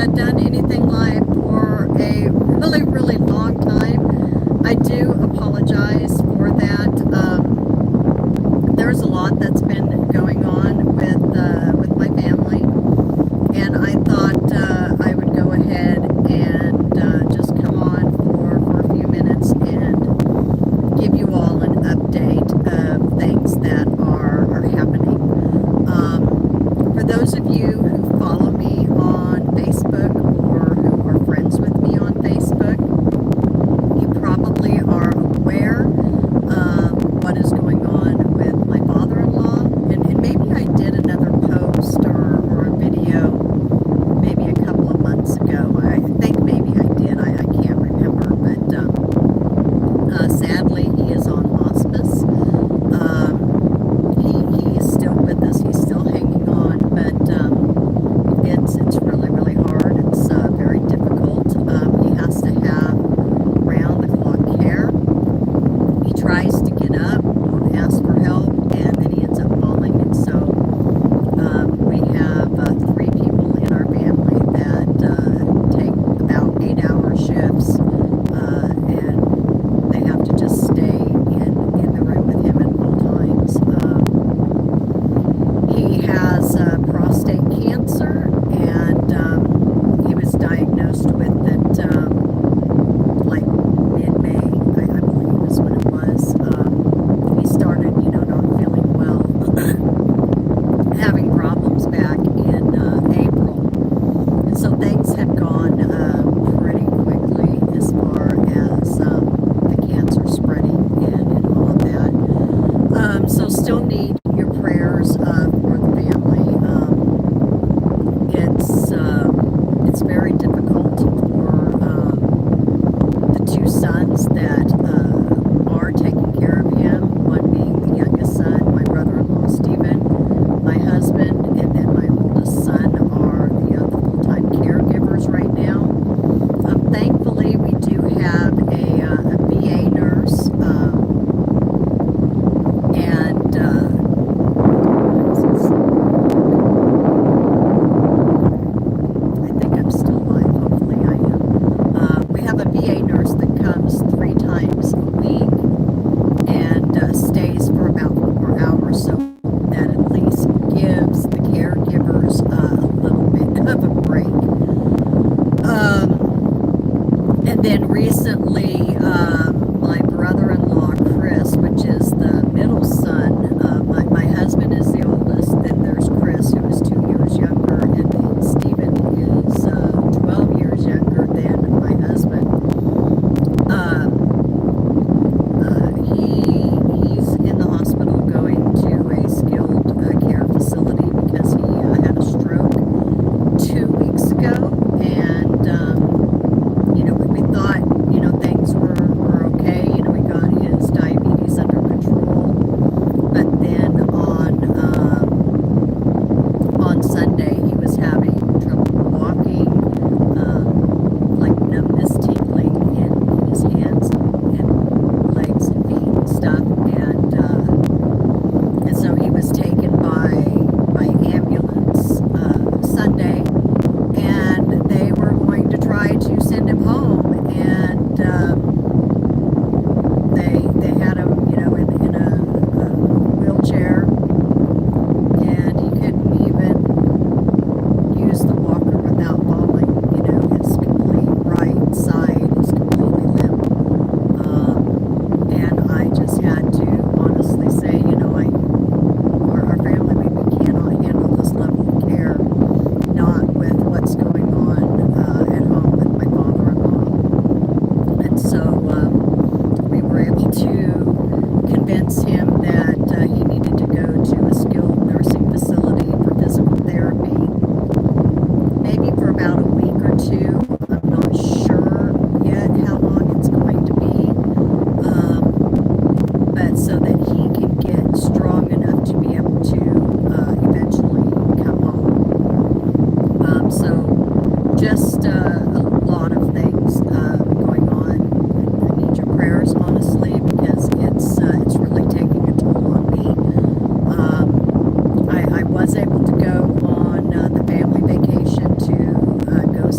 done anything live for a really, really long time. I do apologize for that. There's a lot that's been going on with my family, and I thought I would go ahead and just come on for a few minutes and give you all an update of things that are happening. For those of you who follow me on Facebook or who are friends with me on Facebook, you probably are aware what is going on with my father-in-law. And maybe I did another post or a video maybe a couple of months ago. I think maybe I did. I can't remember. But sadly, he is on hospice. He is still with us. He's still hanging on. But it's really, really hard. It's very difficult. He has to have round-the-clock care. He tries to get up, ask for help, and then he ends up falling. And so we have 3 people in our family that take about 8-hour shifts, and they have to just stay in the room with him at all times. He has prostate cancer, and he was diagnosed with it like mid-May, I believe is when it was. He started, not feeling well, having problems back in April. And so things have gone pretty quickly as far as the cancer spreading and all of that. So still need your prayers for the family. It's very difficult for the 2 sons that are taking care of him, one being the youngest son, my brother-in-law Stephen, my husband, and then my oldest son are the full-time caregivers right now. Thankfully, we do have a VA nurse, and I think I'm still alive. Hopefully I am. We have a VA nurse that comes 3 times a week and stays for about 4 hours, so that at least gives the caregivers a little bit of a break. And then recently, my brother-in-law Chris, which is the middle son, my husband is the oldest, then there's Chris, who is 2 years younger, and then Stephen is 12 years younger than my husband. He's in the hospital going to a skilled care facility because he had a stroke 2 weeks ago, and we thought things were okay. We got his diabetes under control, but then on Sunday he was having trouble walking, like numbness, tingling in his hands and legs and feet and stuff, and so he was taken by ambulance Sunday, and they were going to try to send him home, and they had him, in a wheelchair, and he couldn't even use the walker without falling. His complete right side is completely limp. And I just had to honestly say, our family, we cannot handle this level of care, not with what's going on at home with my father-in-law. And so we were able to convince him that he needed to go to a skilled nursing facility for physical therapy, maybe for about a week or 2. I'm not sure yet how long it's going to be, but so that he can get strong enough to be able to eventually come home. So just a lot of things going on. I need your prayers, honestly, because it's really taking a toll on me. I was able to go on the family vacation to go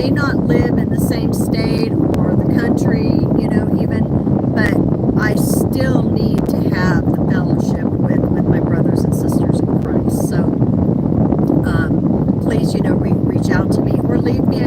may not live in the same state or the country, even, but I still need to have the fellowship with my brothers and sisters in Christ. So please, reach out to me or leave me